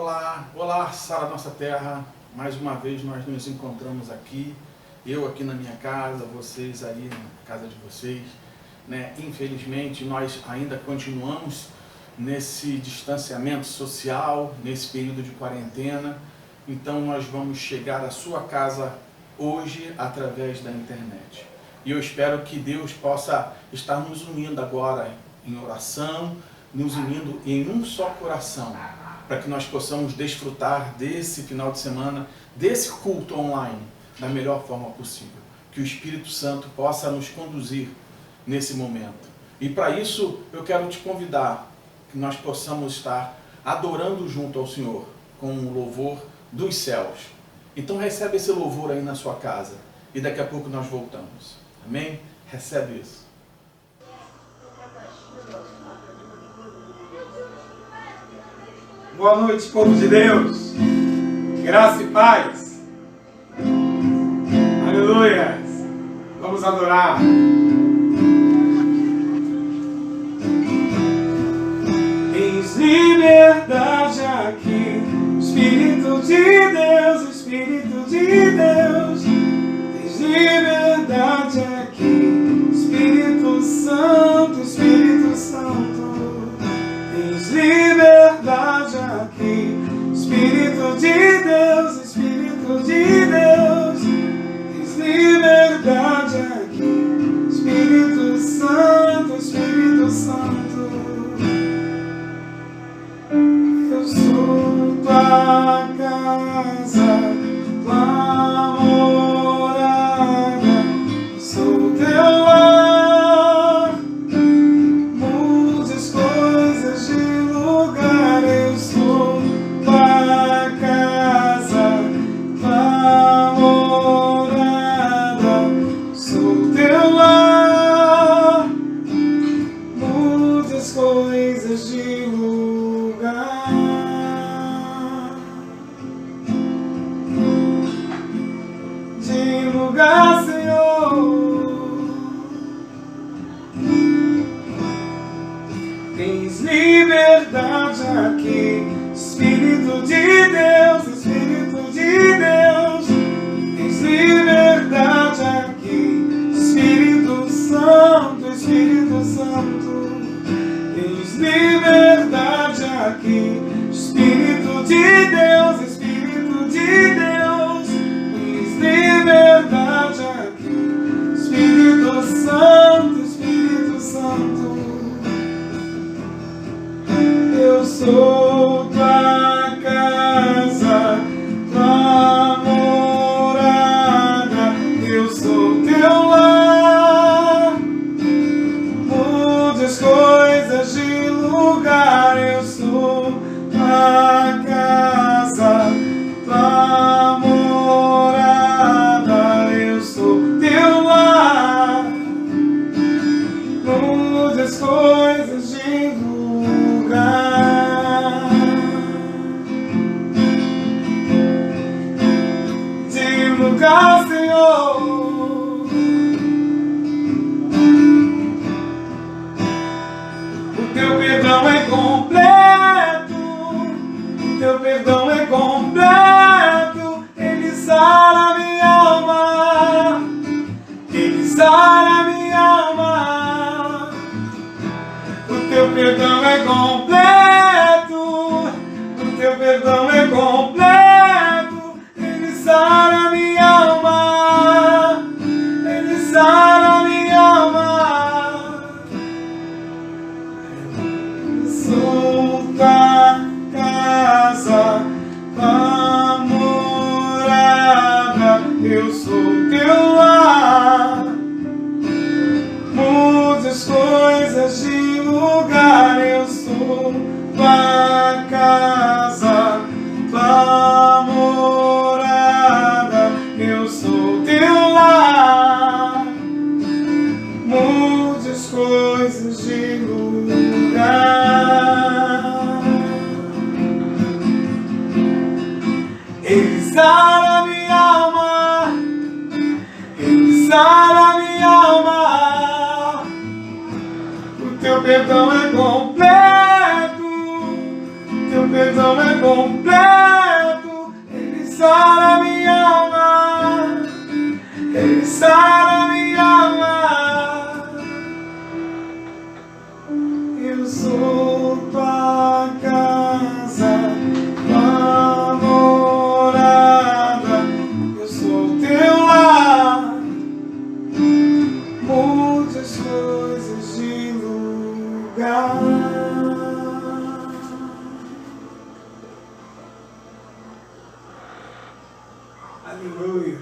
Olá, olá, Sara Nossa Terra. Mais uma vez nós nos encontramos aqui. Eu aqui na minha casa, vocês aí na casa de vocês, né? Infelizmente nós ainda continuamos nesse distanciamento social, nesse período de quarentena. Então nós vamos chegar à sua casa hoje através da internet. E eu espero que Deus possa estar nos unindo agora em oração, nos unindo em um só coração, para que nós possamos desfrutar desse final de semana, desse culto online, da melhor forma possível. Que o Espírito Santo possa nos conduzir nesse momento. E para isso eu quero te convidar, que nós possamos estar adorando junto ao Senhor, com o louvor dos céus. Então recebe esse louvor aí na sua casa, e daqui a pouco nós voltamos. Amém? Recebe isso. Boa noite, povo de Deus. Graça e paz. Aleluia. Vamos adorar. Tens liberdade aqui, Espírito de Deus, Espírito de Deus. Tens liberdade aqui, Espírito Santo, Espírito Santo. Tens liberdade aqui, Espírito de Deus, Espírito de Deus. Tens liberdade aqui, Espírito Santo, Espírito Santo. Eu sou tua casa, tua morada, sou teu lar. Mude as coisas de lugar, eu sou tua casa, tua morada, sou teu lar. Mude as coisas de lugar. De lugar, Senhor. Tens liberdade aqui, Espírito de Deus, Espírito de Deus. Tens liberdade aqui, Espírito Santo, Espírito Santo. Tens liberdade aqui, Espírito de Deus, Espírito de Deus. Tens liberdade aqui, Espírito Santo, Espírito Santo. Eu sou tua casa, tua morada, eu sou teu lar. Mude as coisas de lugar, eu sou tua casa, tua morada, eu sou teu lar. Mude as coisas de lugar. De lugar, Senhor. O teu perdão é completo, o teu perdão é completo. Ele sara minha alma, ele sara minha alma. O teu perdão é completo, o teu perdão é completo. Ele sara minha alma, ele sara minha alma. Eu sou tua casa, tua morada, eu sou teu lar. Mude as coisas de lugar, eu sou tua casa, tua morada, eu sou teu lar. Mude as coisas de lugar. Ele sara minha alma, ele sara minha alma. O teu perdão é completo, teu Meu perdão é completo, Ele sara minha alma, Ele sara minha alma. Eu sou tua casa, tua morada, eu sou teu lar. Mude as coisas de lugar. Aleluia.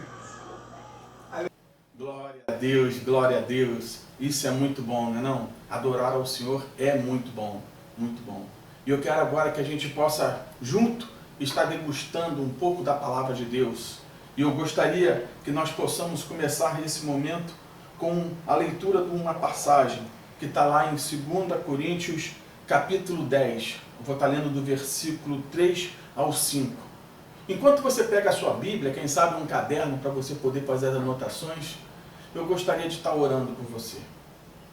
Glória a Deus, glória a Deus. Isso é muito bom, não é não? Adorar ao Senhor é muito bom, muito bom. E eu quero agora que a gente possa, junto, estar degustando um pouco da palavra de Deus. E eu gostaria que nós possamos começar esse momento com a leitura de uma passagem que está lá em 2 Coríntios, capítulo 10. Eu vou estar lendo do versículo 3 ao 5. Enquanto você pega a sua Bíblia, quem sabe um caderno para você poder fazer as anotações, eu gostaria de estar orando por você.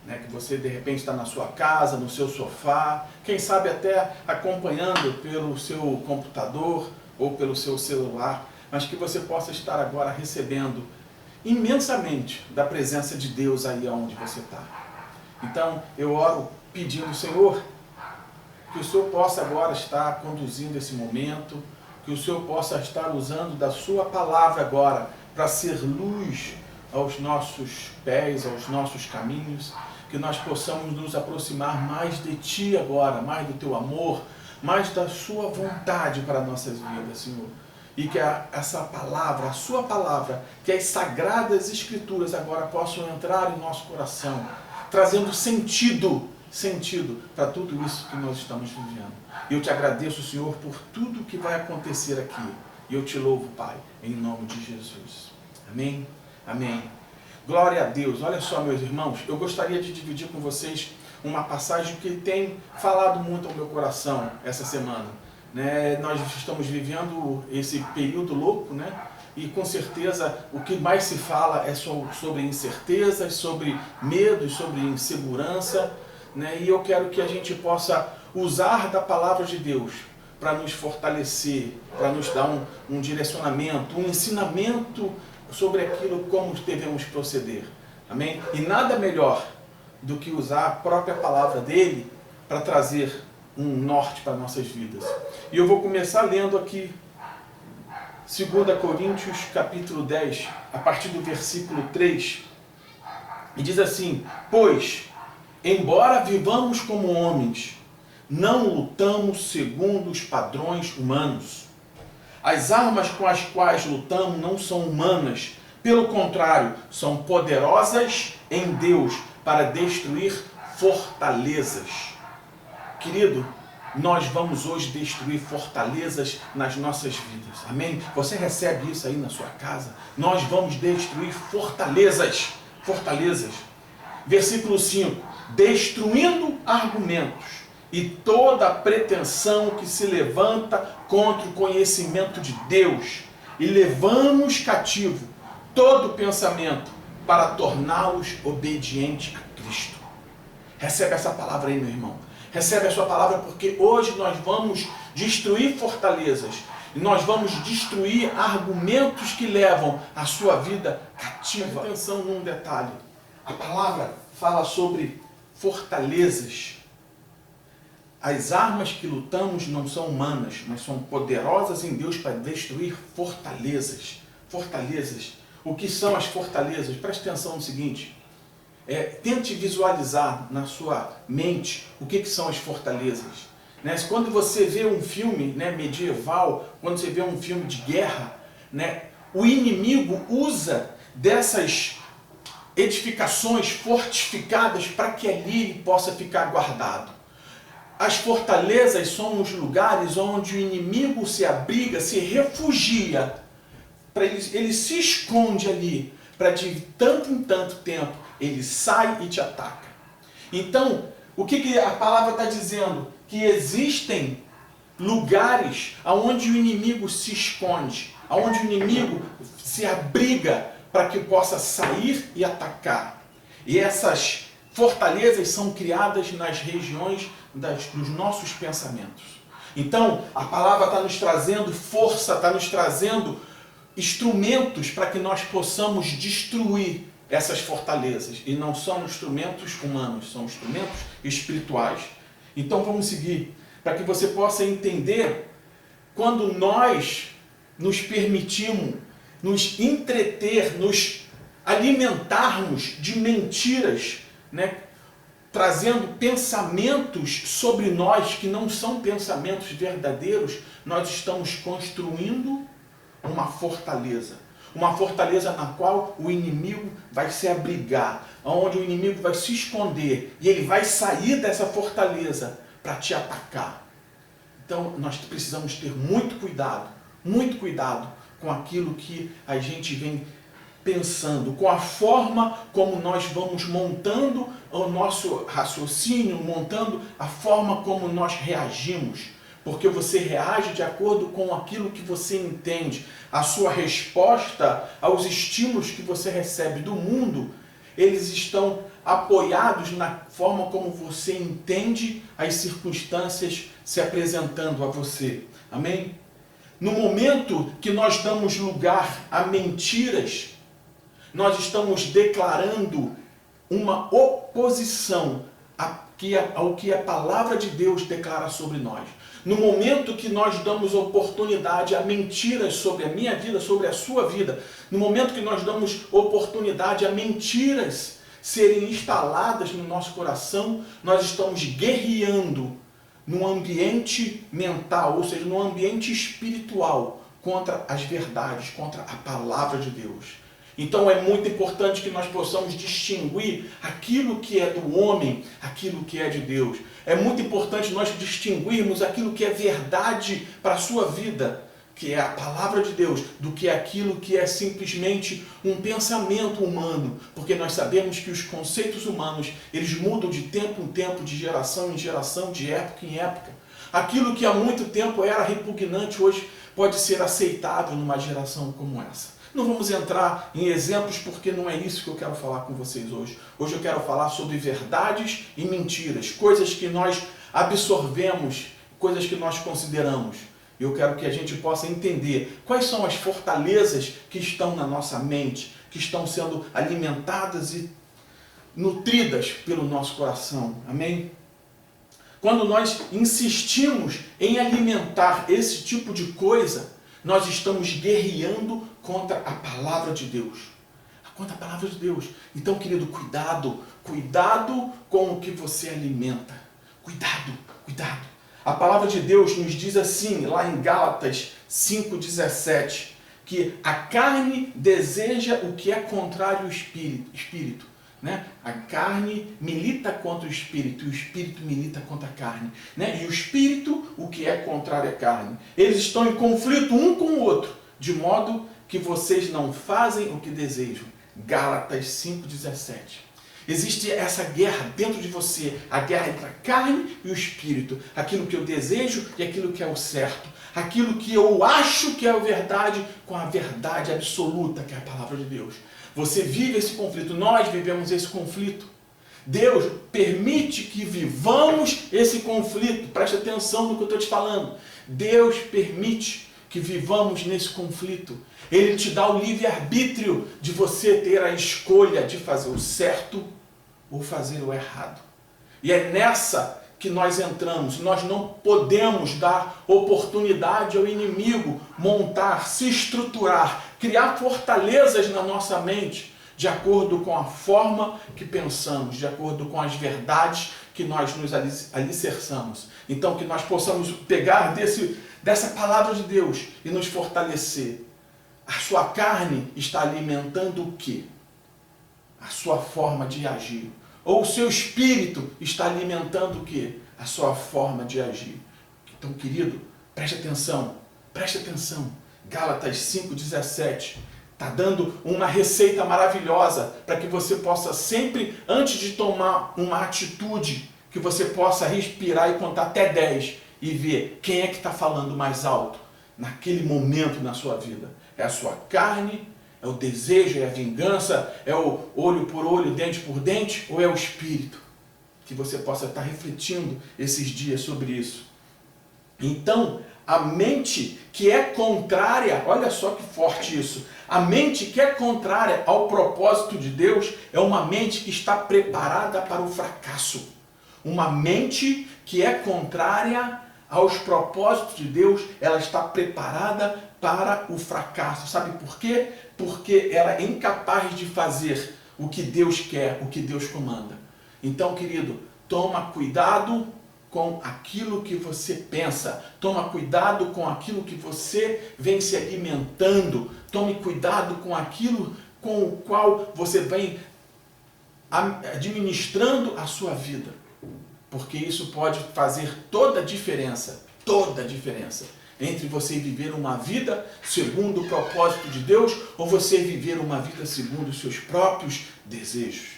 Que você de repente está na sua casa, no seu sofá, quem sabe até acompanhando pelo seu computador ou pelo seu celular, mas que você possa estar agora recebendo imensamente da presença de Deus aí onde você está. Então eu oro pedindo, Senhor, que o Senhor possa agora estar conduzindo esse momento, que o Senhor possa estar usando da sua palavra agora para ser luz aos nossos pés, aos nossos caminhos, que nós possamos nos aproximar mais de Ti agora, mais do Teu amor, mais da Sua vontade para nossas vidas, Senhor. E que essa palavra, a Sua palavra, que as sagradas Escrituras agora possam entrar em nosso coração, trazendo sentido para tudo isso que nós estamos vivendo. E eu te agradeço, Senhor, por tudo que vai acontecer aqui. E eu te louvo, Pai, em nome de Jesus. Amém? Amém. Glória a Deus. Olha só, meus irmãos, eu gostaria de dividir com vocês uma passagem que tem falado muito ao meu coração essa semana. Nós estamos vivendo esse período louco, e com certeza o que mais se fala é sobre incertezas, sobre medos, sobre insegurança, e eu quero que a gente possa usar da palavra de Deus para nos fortalecer, para nos dar um direcionamento, um ensinamento sobre aquilo como devemos proceder. Amém? E nada melhor do que usar a própria palavra dele para trazer um norte para nossas vidas. E eu vou começar lendo aqui 2 Coríntios capítulo 10, a partir do versículo 3, e diz assim: pois, embora vivamos como homens, não lutamos segundo os padrões humanos. As armas com as quais lutamos não são humanas, pelo contrário, são poderosas em Deus para destruir fortalezas. Querido, nós vamos hoje destruir fortalezas nas nossas vidas. Amém? Você recebe isso aí na sua casa? Nós vamos destruir fortalezas. Fortalezas. Versículo 5. Destruindo argumentos e toda pretensão que se levanta contra o conhecimento de Deus, e levamos cativo todo pensamento para torná-los obedientes a Cristo. Recebe essa palavra aí, meu irmão. Recebe a sua palavra, porque hoje nós vamos destruir fortalezas. E nós vamos destruir argumentos que levam a sua vida cativa. Atenção num detalhe. A palavra fala sobre fortalezas. As armas que lutamos não são humanas, mas são poderosas em Deus para destruir fortalezas. Fortalezas. O que são as fortalezas? Preste atenção no seguinte. Tente visualizar na sua mente o que são as fortalezas. Quando você vê um filme medieval, quando você vê um filme de guerra, o inimigo usa dessas edificações fortificadas para que ali ele possa ficar guardado. As fortalezas são os lugares onde o inimigo se abriga, se refugia, ele se esconde ali, para de tanto em tanto tempo ele sai e te ataca. Então, o que a palavra está dizendo? Que existem lugares onde o inimigo se esconde, onde o inimigo se abriga para que possa sair e atacar. E essas fortalezas são criadas nas regiões dos nossos pensamentos. Então, a palavra está nos trazendo força, está nos trazendo instrumentos para que nós possamos destruir essas fortalezas. E não são instrumentos humanos, são instrumentos espirituais. Então vamos seguir, para que você possa entender, quando nós nos permitimos nos entreter, nos alimentarmos de mentiras, né? Trazendo pensamentos sobre nós que não são pensamentos verdadeiros, nós estamos construindo uma fortaleza na qual o inimigo vai se abrigar, onde o inimigo vai se esconder e ele vai sair dessa fortaleza para te atacar. Então nós precisamos ter muito cuidado com aquilo que a gente vem pensando, com a forma como nós vamos montando o nosso raciocínio, montando a forma como nós reagimos. Porque você reage de acordo com aquilo que você entende. A sua resposta aos estímulos que você recebe do mundo, eles estão apoiados na forma como você entende as circunstâncias se apresentando a você. Amém? No momento que nós damos lugar a mentiras, nós estamos declarando uma oposição ao que a palavra de Deus declara sobre nós. No momento que nós damos oportunidade a mentiras sobre a minha vida, sobre a sua vida, no momento que nós damos oportunidade a mentiras serem instaladas no nosso coração, nós estamos guerreando num ambiente mental, ou seja, num ambiente espiritual, contra as verdades, contra a palavra de Deus. Então é muito importante que nós possamos distinguir aquilo que é do homem, aquilo que é de Deus. É muito importante nós distinguirmos aquilo que é verdade para a sua vida, que é a palavra de Deus, do que aquilo que é simplesmente um pensamento humano. Porque nós sabemos que os conceitos humanos, eles mudam de tempo em tempo, de geração em geração, de época em época. Aquilo que há muito tempo era repugnante, hoje pode ser aceitável numa geração como essa. Não vamos entrar em exemplos porque não é isso que eu quero falar com vocês hoje. Hoje eu quero falar sobre verdades e mentiras, coisas que nós absorvemos, coisas que nós consideramos. Eu quero que a gente possa entender quais são as fortalezas que estão na nossa mente, que estão sendo alimentadas e nutridas pelo nosso coração. Amém? Quando nós insistimos em alimentar esse tipo de coisa, nós estamos guerreando contra a palavra de Deus. Contra a palavra de Deus. Então, querido, cuidado com o que você alimenta. Cuidado. A palavra de Deus nos diz assim, lá em Gálatas 5,17, que a carne deseja o que é contrário ao espírito. Né? A carne milita contra o espírito, e o espírito milita contra a carne. Né? E o espírito, o que é contrário à carne. Eles estão em conflito um com o outro, de modo que vocês não fazem o que desejam. Gálatas 5,17. Existe essa guerra dentro de você, a guerra entre a carne e o espírito. Aquilo que eu desejo e aquilo que é o certo. Aquilo que eu acho que é a verdade com a verdade absoluta, que é a palavra de Deus. Você vive esse conflito, nós vivemos esse conflito. Deus permite que vivamos esse conflito. Preste atenção no que eu estou te falando. Deus permite que vivamos nesse conflito. Ele te dá o livre-arbítrio de você ter a escolha de fazer o certo ou fazer o errado. E é nessa que nós entramos. Nós não podemos dar oportunidade ao inimigo montar, se estruturar, criar fortalezas na nossa mente, de acordo com a forma que pensamos, de acordo com as verdades que nós nos alicerçamos. Então, que nós possamos pegar dessa palavra de Deus e nos fortalecer. A sua carne está alimentando o quê? A sua forma de agir. Ou o seu espírito está alimentando o quê? A sua forma de agir. Então, querido, preste atenção. Gálatas 5,17 está dando uma receita maravilhosa para que você possa sempre, antes de tomar uma atitude, que você possa respirar e contar até 10 e ver quem é que está falando mais alto naquele momento na sua vida. É a sua carne? É o desejo? É a vingança? É o olho por olho, dente por dente? Ou é o espírito? Que você possa estar refletindo esses dias sobre isso. Então, a mente que é contrária, olha só que forte isso, a mente que é contrária ao propósito de Deus é uma mente que está preparada para o fracasso. Uma mente que é contrária aos propósitos de Deus, ela está preparada para o fracasso. Sabe por quê? Porque ela é incapaz de fazer o que Deus quer, o que Deus comanda. Então, querido, toma cuidado com aquilo que você pensa. Toma cuidado com aquilo que você vem se alimentando. Tome cuidado com aquilo com o qual você vem administrando a sua vida. Porque isso pode fazer toda a diferença entre você viver uma vida segundo o propósito de Deus ou você viver uma vida segundo os seus próprios desejos.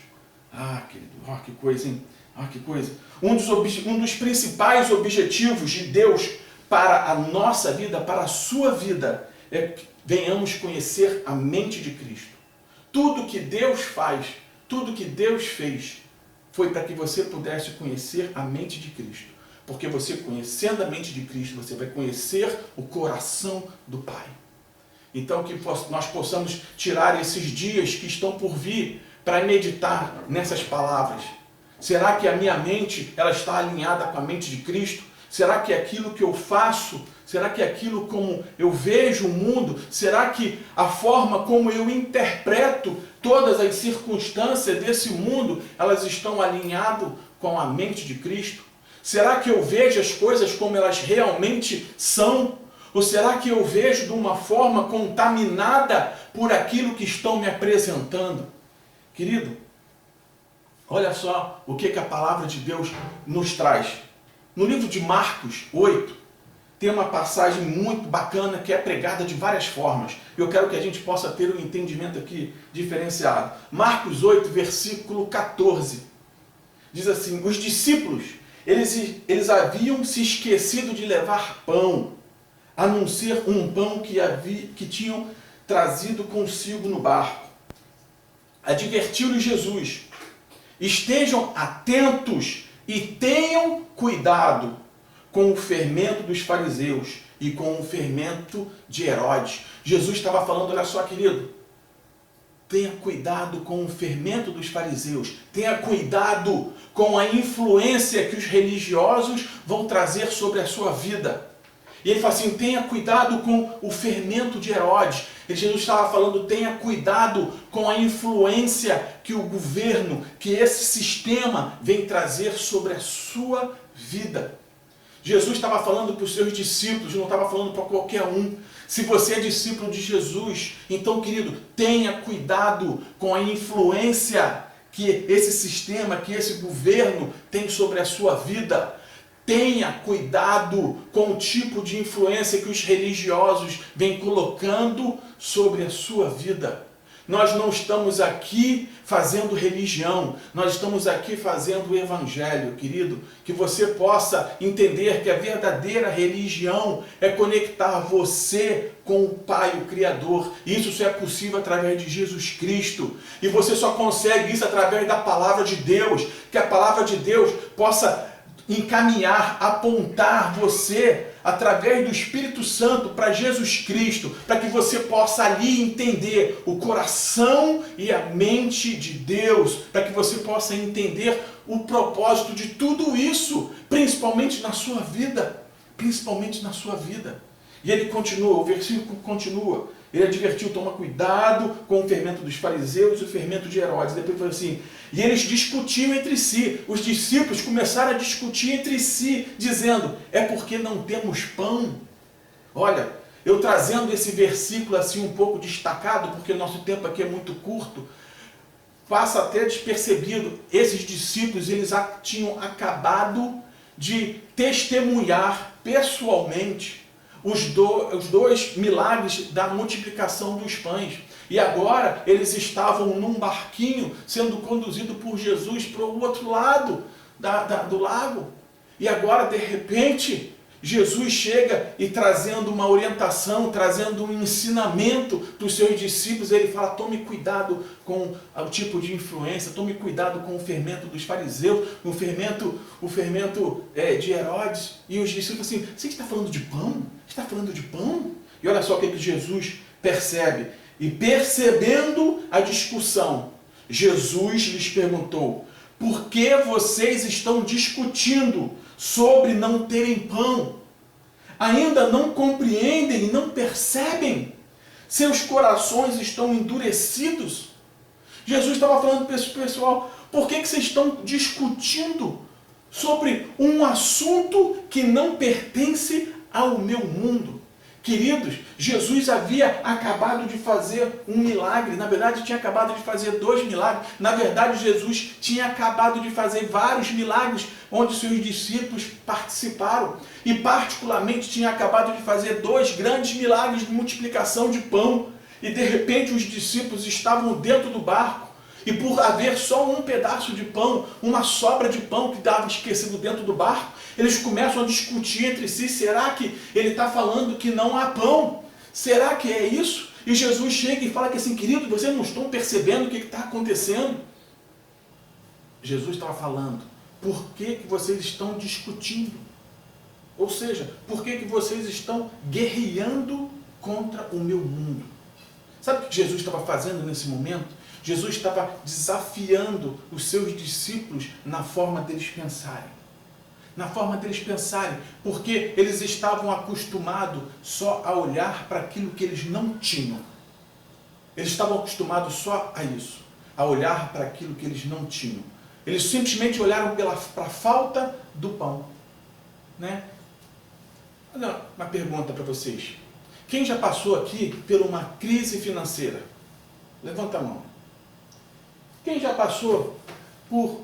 Ah, querido, que coisa, hein? Que coisa. Um dos principais objetivos de Deus para a nossa vida, para a sua vida, é que venhamos conhecer a mente de Cristo. Tudo que Deus faz, tudo que Deus fez, foi para que você pudesse conhecer a mente de Cristo. Porque você conhecendo a mente de Cristo, você vai conhecer o coração do Pai. Então que nós possamos tirar esses dias que estão por vir para meditar nessas palavras. Será que a minha mente ela está alinhada com a mente de Cristo? Será que aquilo que eu faço, será que aquilo como eu vejo o mundo, será que a forma como eu interpreto todas as circunstâncias desse mundo, elas estão alinhadas com a mente de Cristo? Será que eu vejo as coisas como elas realmente são? Ou será que eu vejo de uma forma contaminada por aquilo que estão me apresentando? Querido, olha só o que a palavra de Deus nos traz. No livro de Marcos 8, tem uma passagem muito bacana que é pregada de várias formas. Eu quero que a gente possa ter um entendimento aqui diferenciado. Marcos 8, versículo 14. Diz assim, os discípulos, eles haviam se esquecido de levar pão, a não ser um pão que tinham trazido consigo no barco. Advertiu-lhes Jesus, estejam atentos e tenham cuidado com o fermento dos fariseus e com o fermento de Herodes. Jesus estava falando, olha só, querido, tenha cuidado com o fermento dos fariseus, tenha cuidado com a influência que os religiosos vão trazer sobre a sua vida. E ele fala assim, tenha cuidado com o fermento de Herodes. E Jesus estava falando, tenha cuidado com a influência que o governo, que esse sistema vem trazer sobre a sua vida. Jesus estava falando para os seus discípulos, não estava falando para qualquer um. Se você é discípulo de Jesus, então, querido, tenha cuidado com a influência que esse sistema, que esse governo tem sobre a sua vida. Tenha cuidado com o tipo de influência que os religiosos vêm colocando sobre a sua vida. Nós não estamos aqui fazendo religião, nós estamos aqui fazendo o evangelho, querido. Que você possa entender que a verdadeira religião é conectar você com o Pai, o Criador. Isso só é possível através de Jesus Cristo. E você só consegue isso através da palavra de Deus. Que a palavra de Deus possa encaminhar, apontar você através do Espírito Santo para Jesus Cristo, para que você possa ali entender o coração e a mente de Deus, para que você possa entender o propósito de tudo isso, principalmente na sua vida, E ele continua, o versículo continua, ele advertiu, toma cuidado com o fermento dos fariseus e o fermento de Herodes. Depois falou assim, e eles discutiam entre si, os discípulos começaram a discutir entre si, dizendo, é porque não temos pão? Olha, eu trazendo esse versículo assim um pouco destacado, porque o nosso tempo aqui é muito curto, passa até despercebido, esses discípulos, eles tinham acabado de testemunhar pessoalmente os dois milagres da multiplicação dos pães. E agora eles estavam num barquinho sendo conduzido por Jesus para o outro lado do lago. E agora, de repente, Jesus chega e trazendo uma orientação, trazendo um ensinamento para os seus discípulos, ele fala, tome cuidado com o tipo de influência, tome cuidado com o fermento dos fariseus, o fermento de Herodes. E os discípulos assim, você está falando de pão? Está falando de pão? E olha só o que Jesus percebe. E percebendo a discussão, Jesus lhes perguntou, por que vocês estão discutindo sobre não terem pão? Ainda não compreendem e não percebem? Seus corações estão endurecidos? Jesus estava falando para esse pessoal, por que vocês estão discutindo sobre um assunto que não pertence ao meu mundo? Queridos, Jesus havia acabado de fazer um milagre, na verdade tinha acabado de fazer 2 milagres, na verdade Jesus tinha acabado de fazer vários milagres onde seus discípulos participaram e particularmente tinha acabado de fazer 2 grandes milagres de multiplicação de pão e de repente os discípulos estavam dentro do barco e por haver só um pedaço de pão, uma sobra de pão que estava esquecido dentro do barco, eles começam a discutir entre si, será que ele está falando que não há pão? Será que é isso? E Jesus chega e fala que assim, querido, vocês não estão percebendo o que está acontecendo? Jesus estava falando, por que vocês estão discutindo? Ou seja, por que vocês estão guerreando contra o meu mundo? Sabe o que Jesus estava fazendo nesse momento? Jesus estava desafiando os seus discípulos na forma deles pensarem. Na forma deles pensarem, porque eles estavam acostumados só a olhar para aquilo que eles não tinham. Eles estavam acostumados só a isso, a olhar para aquilo que eles não tinham. Eles simplesmente olharam para a falta do pão. Né? Uma pergunta para vocês. Quem já passou aqui por uma crise financeira? Levanta a mão. Quem já passou por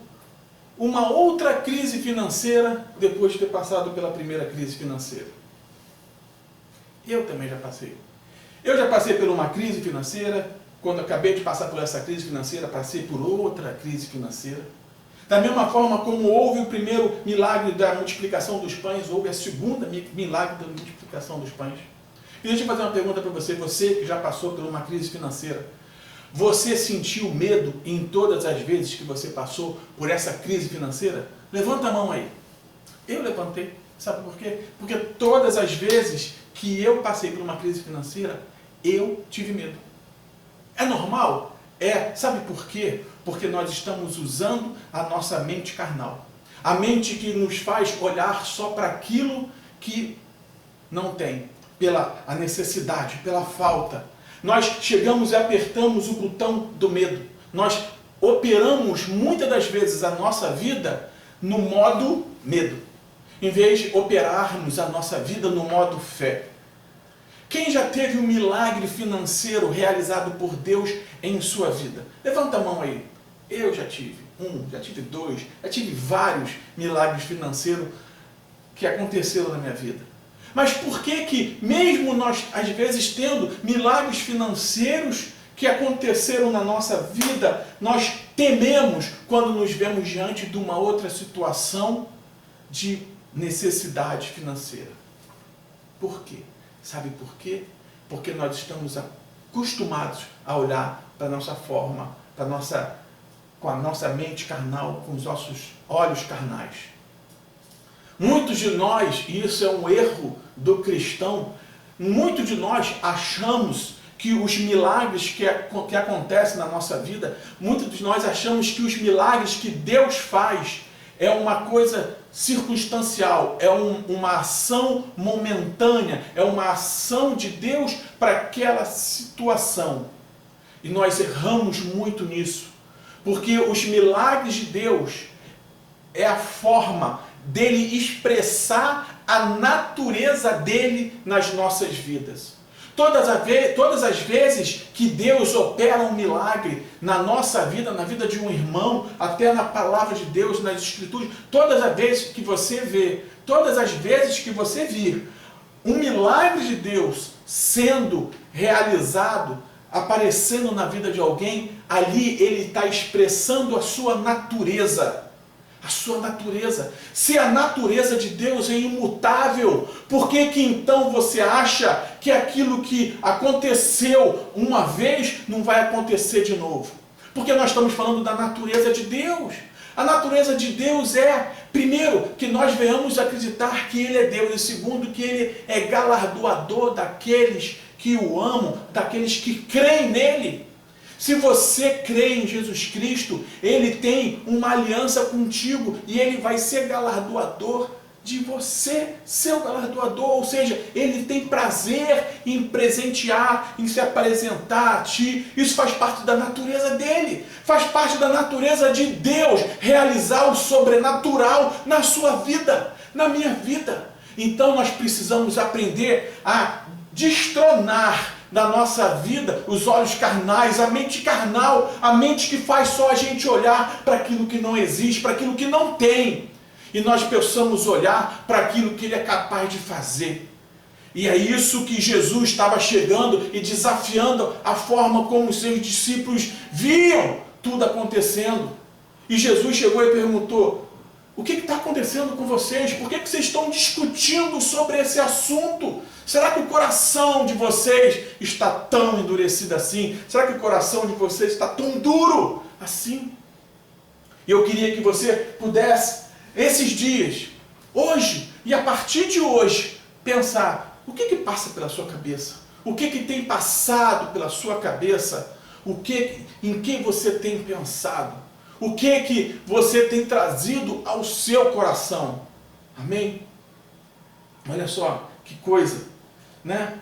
uma outra crise financeira depois de ter passado pela primeira crise financeira? Eu também já passei. Eu já passei por uma crise financeira, quando acabei de passar por essa crise financeira, passei por outra crise financeira. Da mesma forma como houve o primeiro milagre da multiplicação dos pães, houve a segunda milagre da multiplicação dos pães. E deixa eu fazer uma pergunta para você, você que já passou por uma crise financeira. Você sentiu medo em todas as vezes que você passou por essa crise financeira? Levanta a mão aí. Eu levantei. Sabe por quê? Porque todas as vezes que eu passei por uma crise financeira, eu tive medo. É normal? É. Sabe por quê? Porque nós estamos usando a nossa mente carnal. A mente que nos faz olhar só para aquilo que não tem. Pela a necessidade, pela falta. Nós chegamos e apertamos o botão do medo. Nós operamos muitas das vezes a nossa vida no modo medo, em vez de operarmos a nossa vida no modo fé. Quem já teve um milagre financeiro realizado por Deus em sua vida? Levanta a mão aí. Eu já tive 1, já tive 2, já tive vários milagres financeiros que aconteceram na minha vida. Mas por que mesmo nós, às vezes, tendo milagres financeiros que aconteceram na nossa vida, nós tememos quando nos vemos diante de uma outra situação de necessidade financeira? Por quê? Sabe por quê? Porque nós estamos acostumados a olhar para a nossa forma, com a nossa mente carnal, com os nossos olhos carnais. Muitos de nós, e isso é um erro do cristão, muitos de nós achamos que os milagres que acontecem na nossa vida, muitos de nós achamos que os milagres que Deus faz é uma coisa circunstancial, é uma ação momentânea, é uma ação de Deus para aquela situação. E nós erramos muito nisso, porque os milagres de Deus é a forma dele expressar a natureza dele nas nossas vidas. Todas as vezes que Deus opera um milagre na nossa vida, na vida de um irmão, até na palavra de Deus, nas escrituras, todas as vezes que você vê, todas as vezes que você vir um milagre de Deus sendo realizado, aparecendo na vida de alguém, ali ele está expressando a sua natureza. a sua natureza. Se a natureza de Deus é imutável, por que que então você acha que aquilo que aconteceu uma vez não vai acontecer de novo? Porque nós estamos falando da natureza de Deus. A natureza de Deus é, primeiro, que nós venhamos acreditar que Ele é Deus, e segundo, que Ele é galardoador daqueles que o amam, daqueles que creem nele. Se você crê em Jesus Cristo, Ele tem uma aliança contigo e Ele vai ser galardoador de você, seu galardoador. Ou seja, Ele tem prazer em presentear, em se apresentar a ti. Isso faz parte da natureza dEle. Faz parte da natureza de Deus realizar o sobrenatural na sua vida, na minha vida. Então nós precisamos aprender a destronar da nossa vida os olhos carnais, a mente carnal, a mente que faz só a gente olhar para aquilo que não existe, para aquilo que não tem, e nós possamos olhar para aquilo que Ele é capaz de fazer. E é isso que Jesus estava chegando e desafiando a forma como os seus discípulos viam tudo acontecendo. E Jesus chegou e perguntou: o que está acontecendo com vocês? Por que vocês estão discutindo sobre esse assunto? Será que o coração de vocês está tão endurecido assim? Será que o coração de vocês está tão duro assim? E eu queria que você pudesse, esses dias, hoje e a partir de hoje, pensar: o que passa pela sua cabeça? O que tem passado pela sua cabeça? Em que você tem pensado? O que você tem trazido ao seu coração? Amém? Olha só, que coisa, né?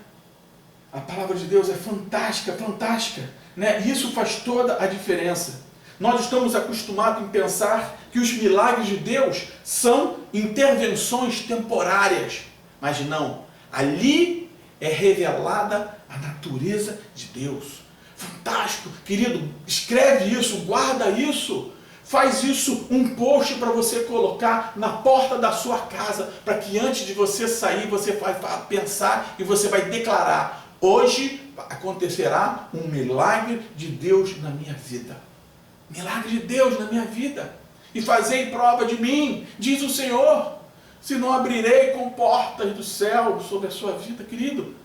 A palavra de Deus é fantástica, fantástica, né? Isso faz toda a diferença. Nós estamos acostumados em pensar que os milagres de Deus são intervenções temporárias. Mas não, ali é revelada a natureza de Deus. Fantástico, querido, escreve isso, guarda isso, faz isso um post para você colocar na porta da sua casa, para que antes de você sair, você vai pensar e você vai declarar: hoje acontecerá um milagre de Deus na minha vida. Milagre de Deus na minha vida. E fazei prova de mim, diz o Senhor, se não abrirei com portas do céu sobre a sua vida, querido.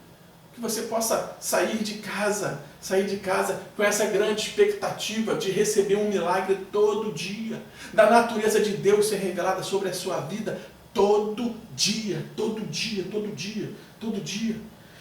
Que você possa sair de casa com essa grande expectativa de receber um milagre todo dia, da natureza de Deus ser revelada sobre a sua vida todo dia, todo dia, todo dia, todo dia.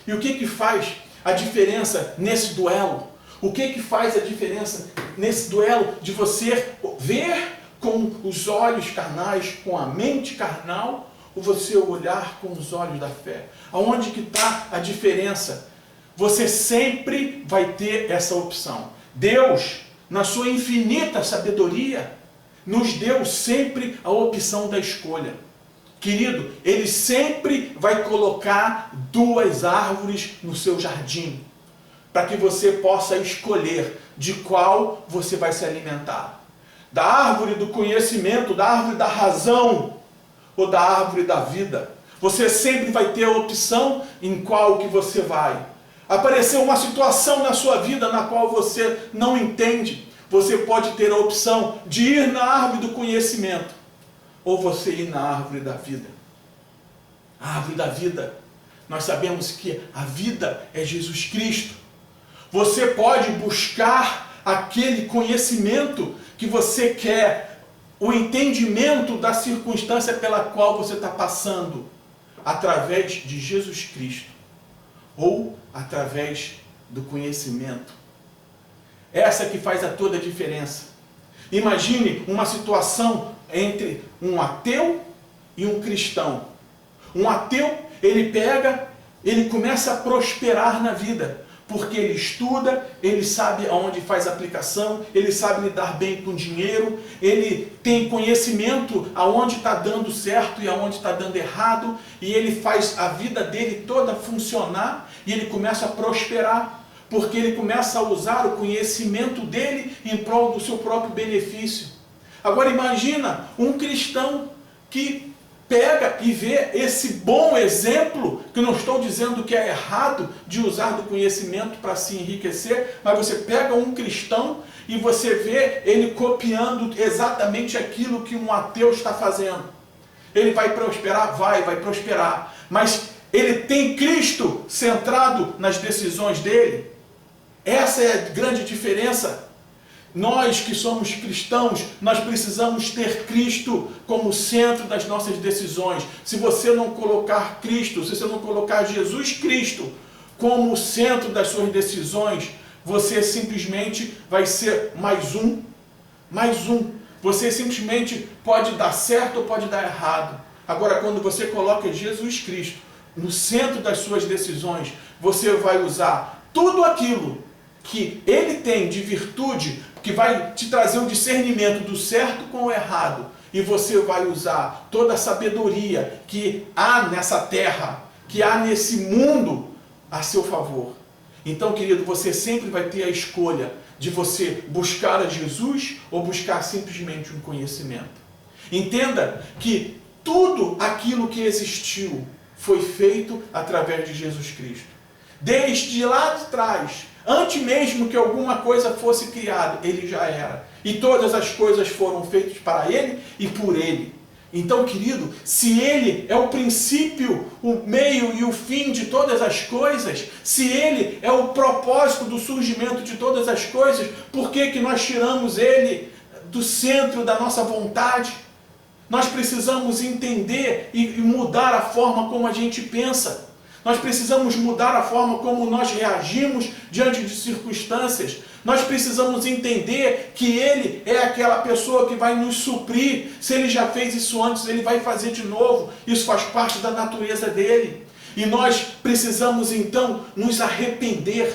E o que faz a diferença nesse duelo? O que faz a diferença nesse duelo de você ver com os olhos carnais, com a mente carnal, ou você olhar com os olhos da fé? Aonde que está a diferença? Você sempre vai ter essa opção. Deus, na sua infinita sabedoria, nos deu sempre a opção da escolha. Querido, Ele sempre vai colocar 2 árvores no seu jardim, para que você possa escolher de qual você vai se alimentar. Da árvore do conhecimento, da árvore da razão, ou da árvore da vida. Você sempre vai ter a opção em qual que você vai. Apareceu uma situação na sua vida na qual você não entende, você pode ter a opção de ir na árvore do conhecimento, ou você ir na árvore da vida. A árvore da vida, nós sabemos que a vida é Jesus Cristo. Você pode buscar aquele conhecimento que você quer, o entendimento da circunstância pela qual você está passando, através de Jesus Cristo, ou através do conhecimento. Essa que faz toda a diferença. Imagine uma situação entre um ateu e um cristão. Um ateu, ele começa a prosperar na vida, porque ele estuda, ele sabe aonde faz aplicação, ele sabe lidar bem com dinheiro, ele tem conhecimento aonde está dando certo e aonde está dando errado, e ele faz a vida dele toda funcionar, e ele começa a prosperar, porque ele começa a usar o conhecimento dele em prol do seu próprio benefício. Agora imagina um cristão que pega e vê esse bom exemplo, que não estou dizendo que é errado de usar do conhecimento para se enriquecer, mas você pega um cristão e você vê ele copiando exatamente aquilo que um ateu está fazendo. Ele vai prosperar? Vai prosperar. Mas ele tem Cristo centrado nas decisões dele? Essa é a grande diferença. Nós que somos cristãos, nós precisamos ter Cristo como centro das nossas decisões. Se você não colocar Cristo, se você não colocar Jesus Cristo como o centro das suas decisões, você simplesmente vai ser mais um. Você simplesmente pode dar certo ou pode dar errado. Agora, quando você coloca Jesus Cristo no centro das suas decisões, você vai usar tudo aquilo que Ele tem de virtude, que vai te trazer um discernimento do certo com o errado, e você vai usar toda a sabedoria que há nessa terra, que há nesse mundo, a seu favor. Então, querido, você sempre vai ter a escolha de você buscar a Jesus ou buscar simplesmente um conhecimento. Entenda que tudo aquilo que existiu foi feito através de Jesus Cristo. Desde lá de trás, antes mesmo que alguma coisa fosse criada, Ele já era. E todas as coisas foram feitas para Ele e por Ele. Então, querido, se Ele é o princípio, o meio e o fim de todas as coisas, se Ele é o propósito do surgimento de todas as coisas, por que nós tiramos Ele do centro da nossa vontade? Nós precisamos entender e mudar a forma como a gente pensa. Nós precisamos mudar a forma como nós reagimos diante de circunstâncias. Nós precisamos entender que Ele é aquela pessoa que vai nos suprir. Se Ele já fez isso antes, Ele vai fazer de novo. Isso faz parte da natureza dEle. E nós precisamos então nos arrepender.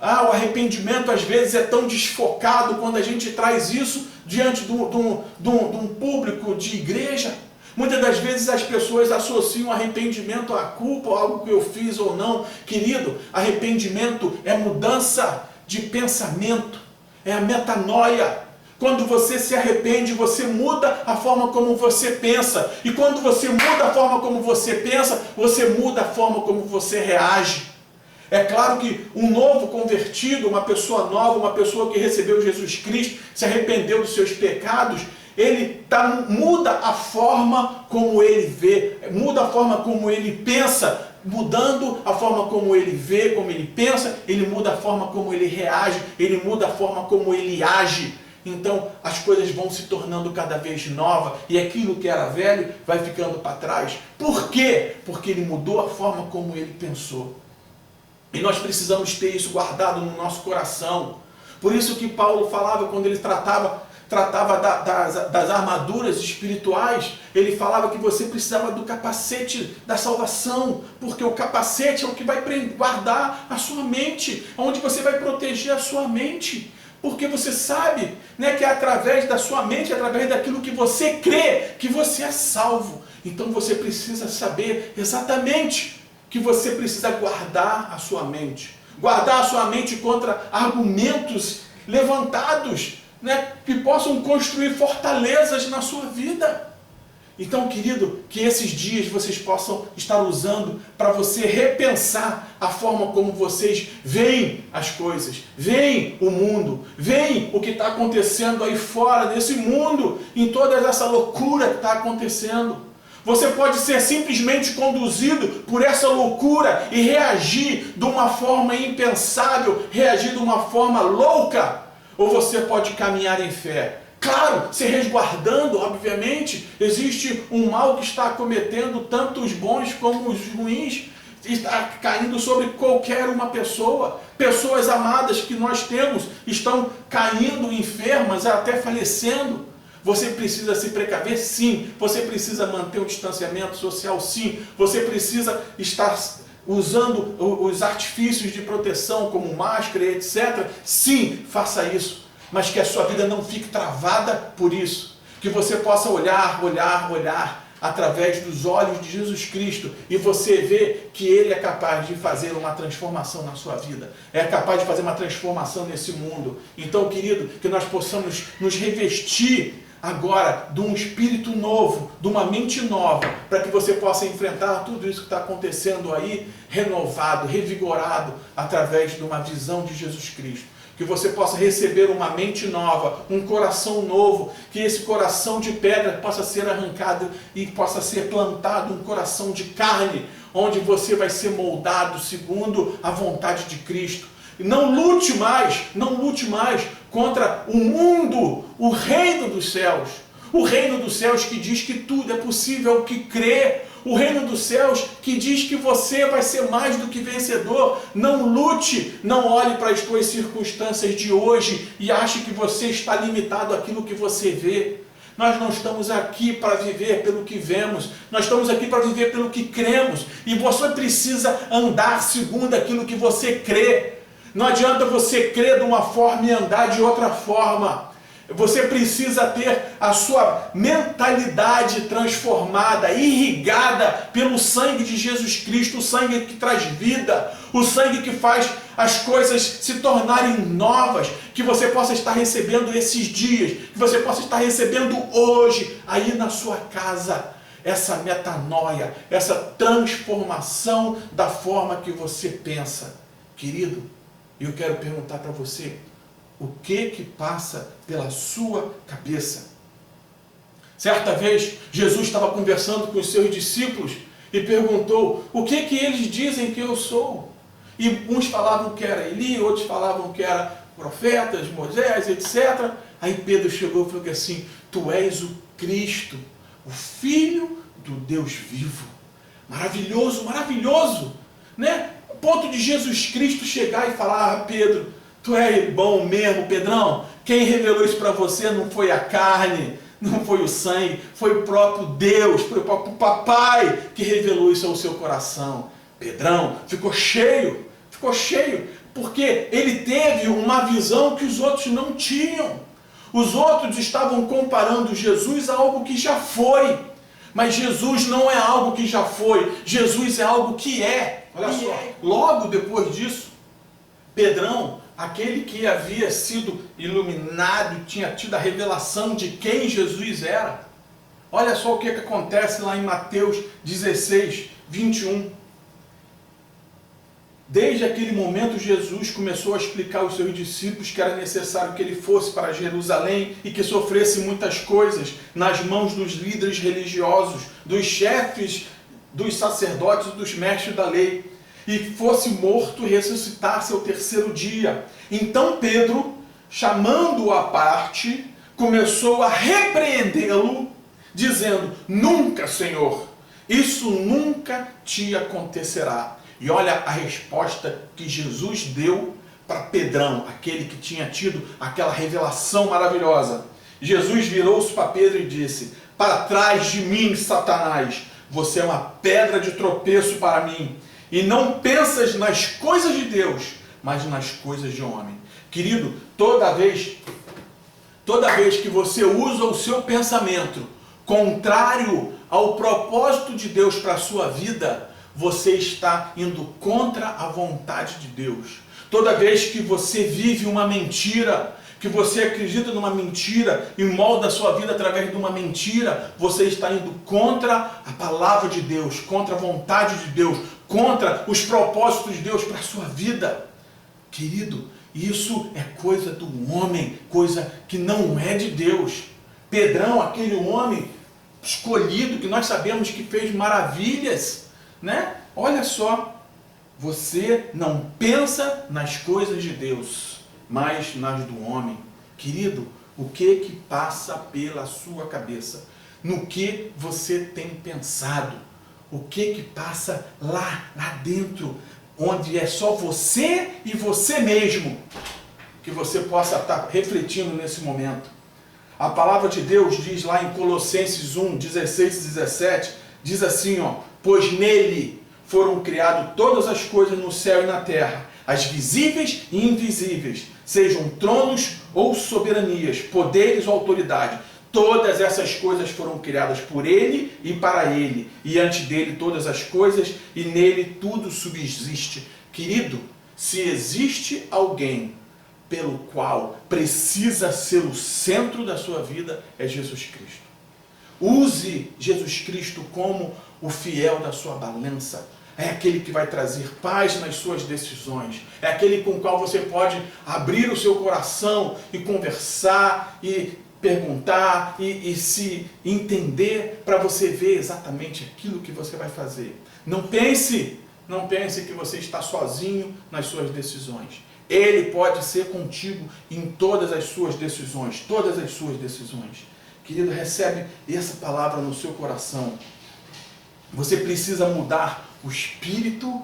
O arrependimento às vezes é tão desfocado quando a gente traz isso diante de um público de igreja. Muitas das vezes as pessoas associam arrependimento à culpa, ou algo que eu fiz ou não. Querido, arrependimento é mudança de pensamento, é a metanoia. Quando você se arrepende, você muda a forma como você pensa. E quando você muda a forma como você pensa, você muda a forma como você reage. É claro que um novo convertido, uma pessoa nova, uma pessoa que recebeu Jesus Cristo, se arrependeu dos seus pecados, ele muda a forma como ele vê, muda a forma como ele pensa. Mudando a forma como ele vê, como ele pensa, ele muda a forma como ele reage, ele muda a forma como ele age. Então as coisas vão se tornando cada vez novas e aquilo que era velho vai ficando para trás. Por quê? Porque ele mudou a forma como ele pensou. E nós precisamos ter isso guardado no nosso coração. Por isso que Paulo falava, quando ele tratava das armaduras espirituais, ele falava que você precisava do capacete da salvação, porque o capacete é o que vai guardar a sua mente, onde você vai proteger a sua mente, porque você sabe, né, que é através da sua mente, através daquilo que você crê, que você é salvo. Então você precisa saber exatamente que você precisa guardar a sua mente contra argumentos levantados, né, que possam construir fortalezas na sua vida. Então, querido, que esses dias vocês possam estar usando para você repensar a forma como vocês veem as coisas, veem o mundo, veem o que está acontecendo aí fora desse mundo, em toda essa loucura que está acontecendo. Você pode ser simplesmente conduzido por essa loucura e reagir de uma forma impensável, reagir de uma forma louca. Ou você pode caminhar em fé. Claro, se resguardando, obviamente, existe um mal que está acometendo tanto os bons como os ruins, está caindo sobre qualquer uma pessoa. Pessoas amadas que nós temos estão caindo enfermas, até falecendo. Você precisa se precaver? Sim. Você precisa manter o distanciamento social? Sim. Você precisa estar usando os artifícios de proteção, como máscara, etc. Sim, faça isso. Mas que a sua vida não fique travada por isso. Que você possa olhar através dos olhos de Jesus Cristo e você vê que Ele é capaz de fazer uma transformação na sua vida. É capaz de fazer uma transformação nesse mundo. Então, querido, que nós possamos nos revestir agora de um espírito novo, de uma mente nova, para que você possa enfrentar tudo isso que está acontecendo aí, renovado, revigorado, através de uma visão de Jesus Cristo. Que você possa receber uma mente nova, um coração novo, que esse coração de pedra possa ser arrancado e possa ser plantado um coração de carne, onde você vai ser moldado segundo a vontade de Cristo. Não lute mais contra o mundo, o reino dos céus. O reino dos céus que diz que tudo é possível ao que crê. O reino dos céus que diz que você vai ser mais do que vencedor. Não lute, não olhe para as suas circunstâncias de hoje e ache que você está limitado àquilo que você vê. Nós não estamos aqui para viver pelo que vemos, nós estamos aqui para viver pelo que cremos. E você precisa andar segundo aquilo que você crê. Não adianta você crer de uma forma e andar de outra forma. Você precisa ter a sua mentalidade transformada, irrigada pelo sangue de Jesus Cristo, o sangue que traz vida, o sangue que faz as coisas se tornarem novas, que você possa estar recebendo esses dias, que você possa estar recebendo hoje, aí na sua casa, essa metanoia, essa transformação da forma que você pensa. Querido, eu quero perguntar para você, o que passa pela sua cabeça? Certa vez, Jesus estava conversando com os seus discípulos e perguntou, o que eles dizem que eu sou? E uns falavam que era Eli, outros falavam que era profetas, Moisés, etc. Aí Pedro chegou e falou assim, tu és o Cristo, o Filho do Deus vivo. Maravilhoso, maravilhoso, né? O ponto de Jesus Cristo chegar e falar, Pedro, tu é bom mesmo, Pedrão. Quem revelou isso para você não foi a carne, não foi o sangue, foi o próprio Deus, foi o próprio papai que revelou isso ao seu coração. Pedrão ficou cheio, porque ele teve uma visão que os outros não tinham. Os outros estavam comparando Jesus a algo que já foi. Mas Jesus não é algo que já foi, Jesus é algo que é. Olha só, logo depois disso, Pedrão, aquele que havia sido iluminado, tinha tido a revelação de quem Jesus era. Olha só o que acontece lá em Mateus 16, 21. Desde aquele momento, Jesus começou a explicar aos seus discípulos que era necessário que ele fosse para Jerusalém e que sofresse muitas coisas nas mãos dos líderes religiosos, dos chefes, dos sacerdotes e dos mestres da lei, e fosse morto e ressuscitasse ao terceiro dia. Então Pedro, chamando-o à parte, começou a repreendê-lo, dizendo, nunca, Senhor, isso nunca te acontecerá. E olha a resposta que Jesus deu para Pedrão, aquele que tinha tido aquela revelação maravilhosa. Jesus virou-se para Pedro e disse, para trás de mim, Satanás, você é uma pedra de tropeço para mim, e não pensas nas coisas de Deus, mas nas coisas de homem. Querido, toda vez que você usa o seu pensamento contrário ao propósito de Deus para a sua vida, você está indo contra a vontade de Deus. Toda vez que você vive uma mentira, que você acredita numa mentira e molda a sua vida através de uma mentira, você está indo contra a palavra de Deus, contra a vontade de Deus, contra os propósitos de Deus para a sua vida. Querido, isso é coisa do homem, coisa que não é de Deus. Pedrão, aquele homem escolhido, que nós sabemos que fez maravilhas, né? Olha só, você não pensa nas coisas de Deus, mas nas do homem. Querido, o que passa pela sua cabeça? No que você tem pensado? O que passa lá dentro, onde é só você e você mesmo, que você possa estar refletindo nesse momento. A palavra de Deus diz lá em Colossenses 1, 16 e 17, diz assim, ó, pois nele foram criadas todas as coisas no céu e na terra, as visíveis e invisíveis, sejam tronos ou soberanias, poderes ou autoridade. Todas essas coisas foram criadas por ele e para ele, e antes dele todas as coisas, e nele tudo subsiste. Querido, se existe alguém pelo qual precisa ser o centro da sua vida é Jesus Cristo. Use Jesus Cristo como o fiel da sua balança. É aquele que vai trazer paz nas suas decisões. É aquele com o qual você pode abrir o seu coração e conversar e perguntar e se entender para você ver exatamente aquilo que você vai fazer. Não pense que você está sozinho nas suas decisões. Ele pode ser contigo em todas as suas decisões, todas as suas decisões. Querido, recebe essa palavra no seu coração. Você precisa mudar o espírito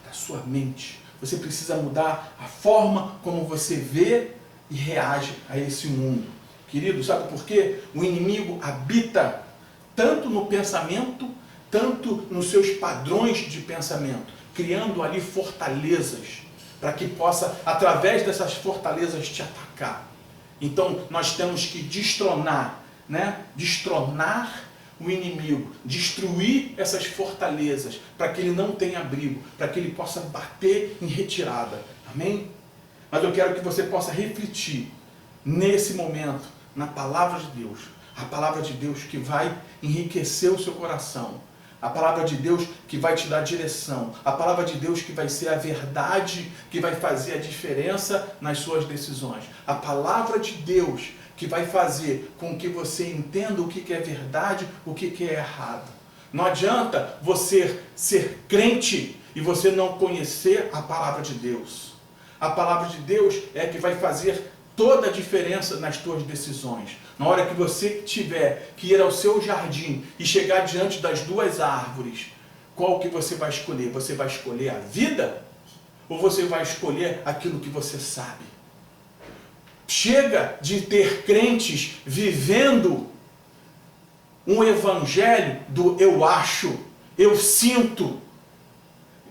da sua mente. Você precisa mudar a forma como você vê e reage a esse mundo. Querido, sabe por quê? O inimigo habita tanto no pensamento, tanto nos seus padrões de pensamento, criando ali fortalezas, para que possa, através dessas fortalezas, te atacar. Então, nós temos que destronar o inimigo, destruir essas fortalezas, para que ele não tenha abrigo, para que ele possa bater em retirada. Amém? Mas eu quero que você possa refletir, nesse momento, na palavra de Deus. A palavra de Deus que vai enriquecer o seu coração. A palavra de Deus que vai te dar direção. A palavra de Deus que vai ser a verdade que vai fazer a diferença nas suas decisões. A palavra de Deus que vai fazer com que você entenda o que é verdade, o que é errado. Não adianta você ser crente e você não conhecer a palavra de Deus. A palavra de Deus é que vai fazer toda a diferença nas tuas decisões. Na hora que você tiver que ir ao seu jardim e chegar diante das duas árvores, qual que você vai escolher? Você vai escolher a vida? Ou você vai escolher aquilo que você sabe? Chega de ter crentes vivendo um evangelho do eu acho, eu sinto.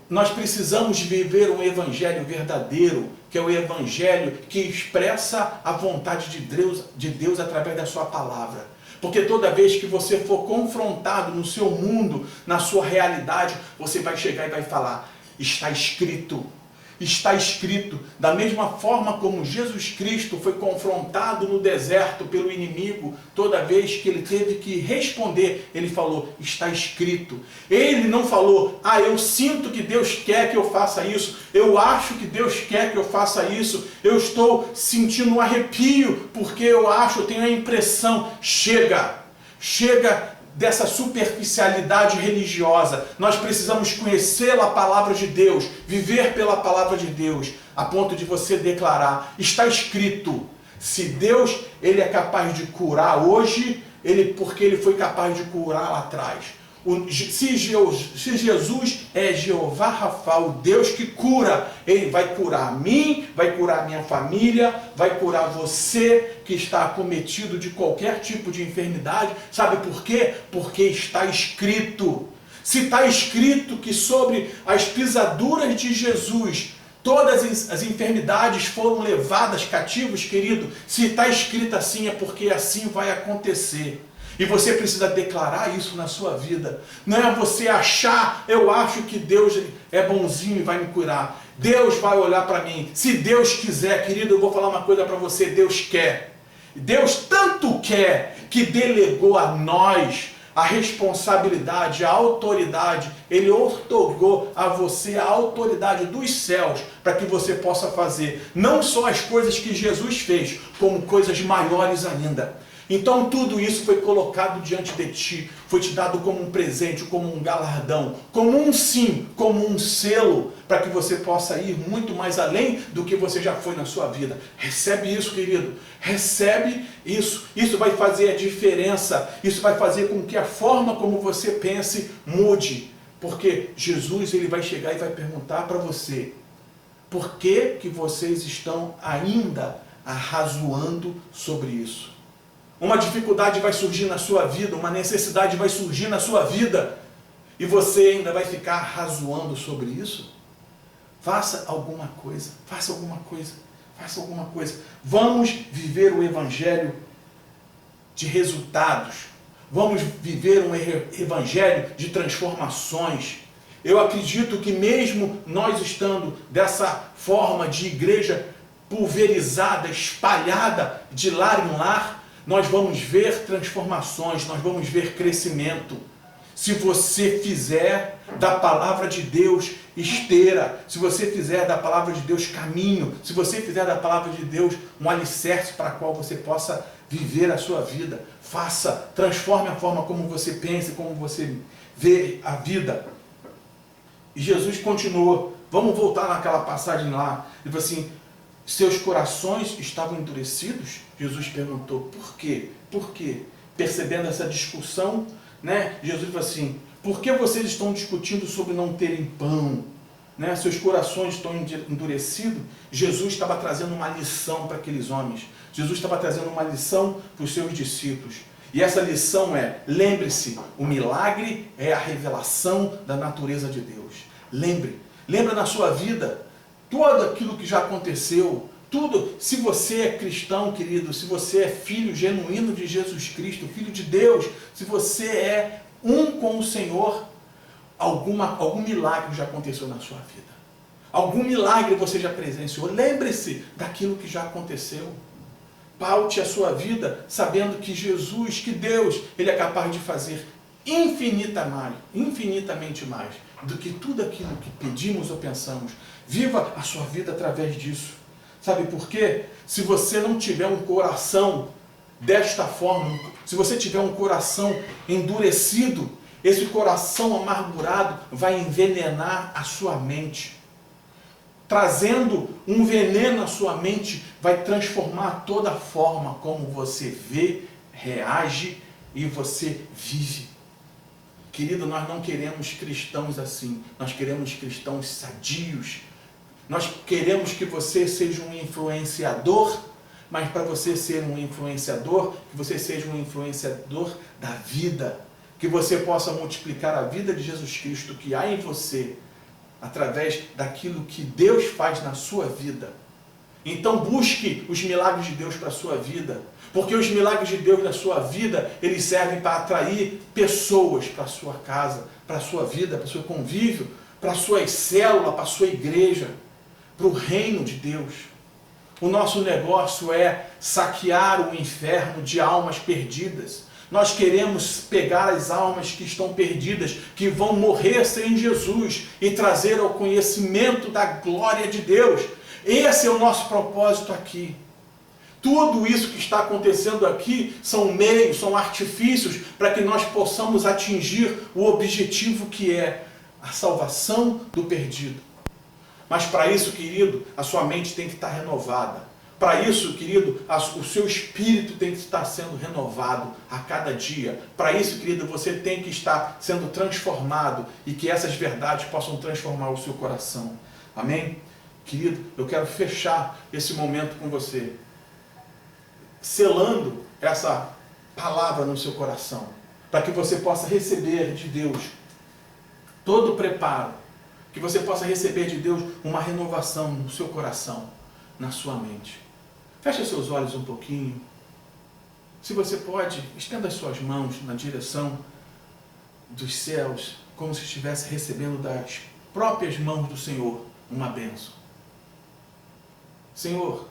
Nós precisamos viver um evangelho verdadeiro, que é o evangelho que expressa a vontade de Deus através da sua palavra. Porque toda vez que você for confrontado no seu mundo, na sua realidade, você vai chegar e vai falar, está escrito. Está escrito, da mesma forma como Jesus Cristo foi confrontado no deserto pelo inimigo, toda vez que ele teve que responder, ele falou, está escrito. Ele não falou, eu sinto que Deus quer que eu faça isso, eu acho que Deus quer que eu faça isso, eu estou sentindo um arrepio, porque eu tenho a impressão, chega dessa superficialidade religiosa. Nós precisamos conhecer a palavra de Deus, viver pela palavra de Deus, a ponto de você declarar, está escrito, se Deus ele é capaz de curar hoje, porque ele foi capaz de curar lá atrás. Se Jesus é Jeová Rafa, o Deus que cura, ele vai curar a mim, vai curar a minha família, vai curar você que está acometido de qualquer tipo de enfermidade. Sabe por quê? Porque está escrito. Se está escrito que sobre as pisaduras de Jesus todas as enfermidades foram levadas cativos, querido, se está escrito assim é porque assim vai acontecer. E você precisa declarar isso na sua vida. Não é você achar, eu acho que Deus é bonzinho e vai me curar. Deus vai olhar para mim. Se Deus quiser, querido, eu vou falar uma coisa para você. Deus quer. Deus tanto quer que delegou a nós a responsabilidade, a autoridade. Ele outorgou a você a autoridade dos céus para que você possa fazer não só as coisas que Jesus fez, como coisas maiores ainda. Então tudo isso foi colocado diante de ti, foi te dado como um presente, como um galardão, como um sim, como um selo, para que você possa ir muito mais além do que você já foi na sua vida. Recebe isso, querido, recebe isso. Isso vai fazer a diferença, isso vai fazer com que a forma como você pense mude, porque Jesus ele vai chegar e vai perguntar para você, por que vocês estão ainda arrazoando sobre isso? Uma dificuldade vai surgir na sua vida, uma necessidade vai surgir na sua vida, e você ainda vai ficar razoando sobre isso? Faça alguma coisa, faça alguma coisa, faça alguma coisa. Vamos viver o evangelho de resultados, vamos viver um evangelho de transformações. Eu acredito que mesmo nós estando dessa forma de igreja pulverizada, espalhada de lar em lar, nós vamos ver transformações, nós vamos ver crescimento. Se você fizer da palavra de Deus esteira, se você fizer da palavra de Deus caminho, se você fizer da palavra de Deus um alicerce para qual você possa viver a sua vida, faça, transforme a forma como você pensa, como você vê a vida. E Jesus continuou, vamos voltar naquela passagem lá, ele falou assim, seus corações estavam endurecidos? Jesus perguntou, por quê? Por quê? Percebendo essa discussão, né? Jesus falou assim, por que vocês estão discutindo sobre não terem pão? Né? Seus corações estão endurecidos? Jesus estava trazendo uma lição para aqueles homens. Jesus estava trazendo uma lição para os seus discípulos. E essa lição é, lembre-se, o milagre é a revelação da natureza de Deus. Lembra na sua vida, tudo aquilo que já aconteceu, tudo, se você é cristão, querido, se você é filho genuíno de Jesus Cristo, filho de Deus, se você é um com o Senhor, algum milagre já aconteceu na sua vida. Algum milagre você já presenciou. Lembre-se daquilo que já aconteceu. Paute a sua vida sabendo que Jesus, que Deus, Ele é capaz de fazer infinitamente mais do que tudo aquilo que pedimos ou pensamos. Viva a sua vida através disso. Sabe por quê? Se você não tiver um coração desta forma, se você tiver um coração endurecido, esse coração amargurado vai envenenar a sua mente. Trazendo um veneno à sua mente, vai transformar toda a forma como você vê, reage e você vive. Querido, nós não queremos cristãos assim, nós queremos cristãos sadios. Nós queremos que você seja um influenciador, mas para você ser um influenciador, que você seja um influenciador da vida, que você possa multiplicar a vida de Jesus Cristo que há em você, através daquilo que Deus faz na sua vida. Então busque os milagres de Deus para a sua vida, porque os milagres de Deus na sua vida, eles servem para atrair pessoas para a sua casa, para a sua vida, para o seu convívio, para a sua célula, para a sua igreja, para o reino de Deus. O nosso negócio é saquear o inferno de almas perdidas. Nós queremos pegar as almas que estão perdidas, que vão morrer sem Jesus e trazer ao conhecimento da glória de Deus. Esse é o nosso propósito aqui. Tudo isso que está acontecendo aqui são meios, são artifícios para que nós possamos atingir o objetivo que é a salvação do perdido. Mas para isso, querido, a sua mente tem que estar renovada. Para isso, querido, o seu espírito tem que estar sendo renovado a cada dia. Para isso, querido, você tem que estar sendo transformado e que essas verdades possam transformar o seu coração. Amém? Querido, eu quero fechar esse momento com você, selando essa palavra no seu coração, para que você possa receber de Deus todo o preparo, que você possa receber de Deus uma renovação no seu coração, na sua mente. Feche seus olhos um pouquinho. Se você pode, estenda as suas mãos na direção dos céus, como se estivesse recebendo das próprias mãos do Senhor uma bênção. Senhor,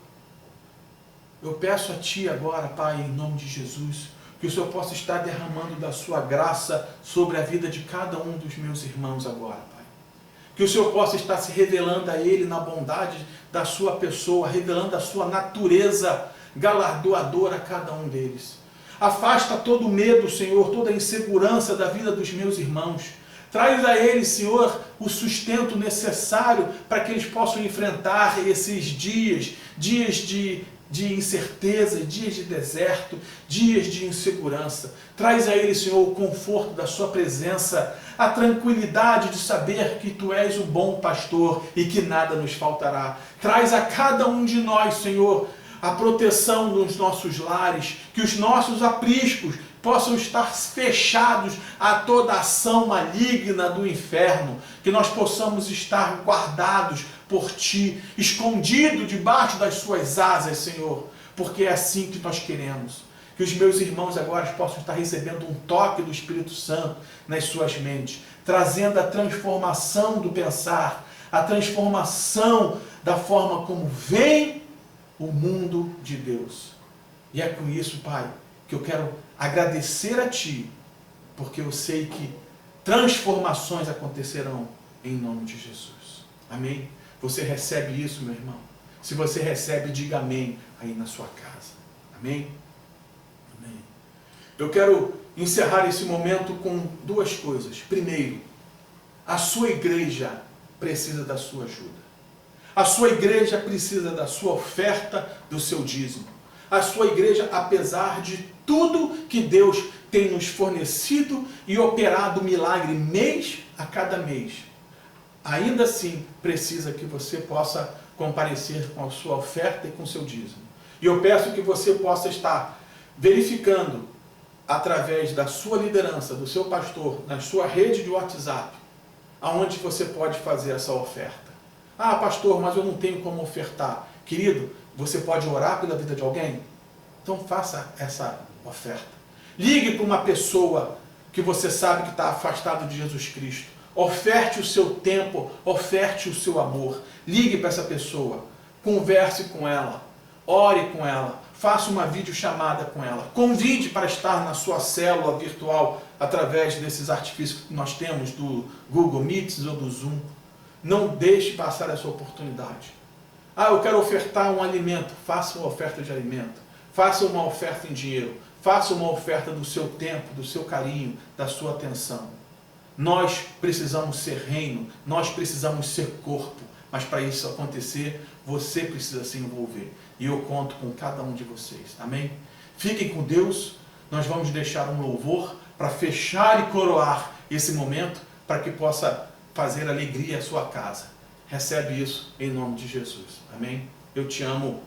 eu peço a Ti agora, Pai, em nome de Jesus, que o Senhor possa estar derramando da Sua graça sobre a vida de cada um dos meus irmãos agora, Pai. Que o Senhor possa estar se revelando a Ele na bondade da Sua pessoa, revelando a Sua natureza galardoadora a cada um deles. Afasta todo o medo, Senhor, toda a insegurança da vida dos meus irmãos. Traz a eles, Senhor, o sustento necessário para que eles possam enfrentar esses dias de incerteza, dias de deserto, dias de insegurança. Traz a eles, Senhor, o conforto da Sua presença, a tranquilidade de saber que Tu és o bom pastor e que nada nos faltará. Traz a cada um de nós, Senhor, a proteção dos nossos lares, que os nossos apriscos possam estar fechados a toda ação maligna do inferno, que nós possamos estar guardados por Ti, escondido debaixo das Suas asas, Senhor, porque é assim que nós queremos. Que os meus irmãos agora possam estar recebendo um toque do Espírito Santo nas suas mentes, trazendo a transformação do pensar, a transformação da forma como veem o mundo de Deus. E é com isso, Pai, que eu quero agradecer a Ti, porque eu sei que transformações acontecerão em nome de Jesus. Amém? Você recebe isso, meu irmão? Se você recebe, diga amém aí na sua casa. Amém? Amém. Eu quero encerrar esse momento com duas coisas. Primeiro, a sua igreja precisa da sua ajuda. A sua igreja precisa da sua oferta, do seu dízimo. A sua igreja, apesar de tudo que Deus tem nos fornecido e operado milagre mês a cada mês, ainda assim precisa que você possa comparecer com a sua oferta e com o seu dízimo. E eu peço que você possa estar verificando através da sua liderança, do seu pastor, na sua rede de WhatsApp, aonde você pode fazer essa oferta. Ah, pastor, mas eu não tenho como ofertar. Querido, você pode orar pela vida de alguém? Então faça essa oferta. Ligue para uma pessoa que você sabe que está afastado de Jesus Cristo. Oferte o seu tempo, oferte o seu amor. Ligue para essa pessoa, converse com ela, ore com ela, faça uma videochamada com ela. Convide para estar na sua célula virtual através desses artifícios que nós temos do Google Meets ou do Zoom. Não deixe passar essa oportunidade. Ah, eu quero ofertar um alimento. Faça uma oferta de alimento. Faça uma oferta em dinheiro. Faça uma oferta do seu tempo, do seu carinho, da sua atenção. Nós precisamos ser reino, nós precisamos ser corpo. Mas para isso acontecer, você precisa se envolver. E eu conto com cada um de vocês. Amém? Fiquem com Deus. Nós vamos deixar um louvor para fechar e coroar esse momento, para que possa fazer alegria à sua casa. Recebe isso em nome de Jesus. Amém? Eu te amo.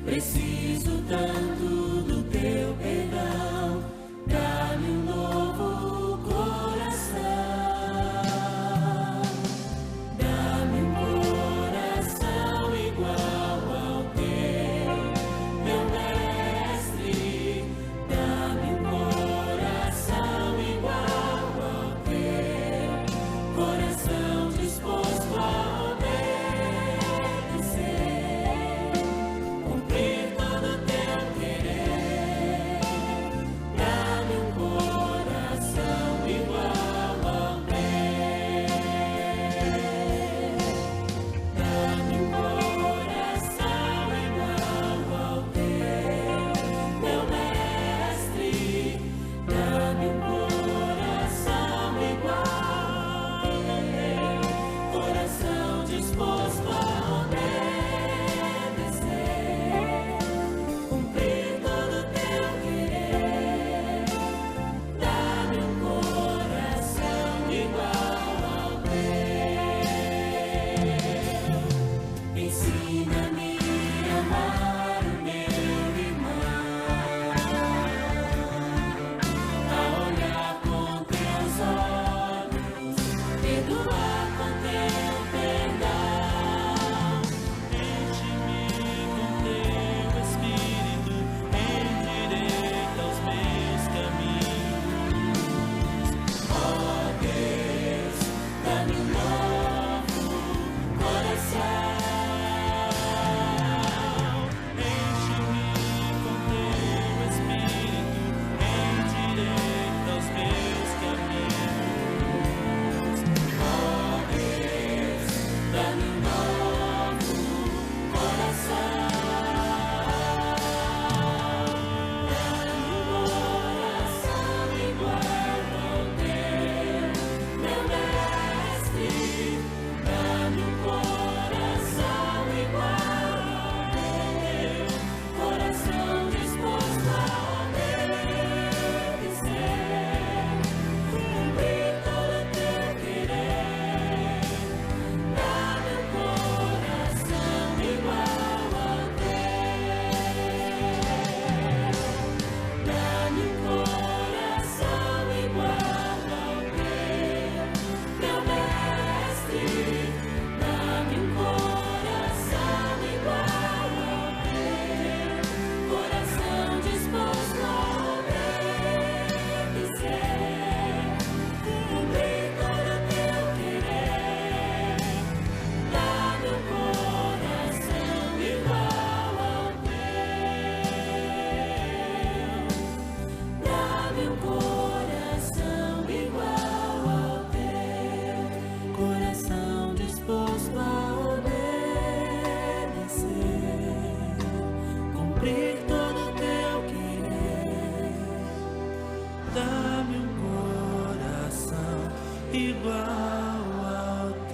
Preciso tanto do teu perdão, dá-me um novo coração, dá-me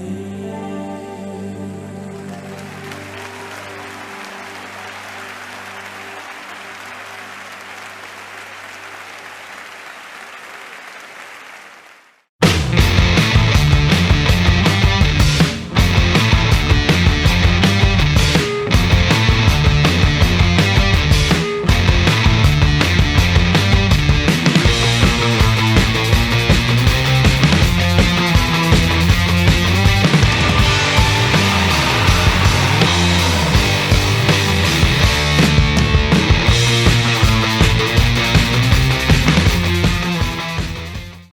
Deus.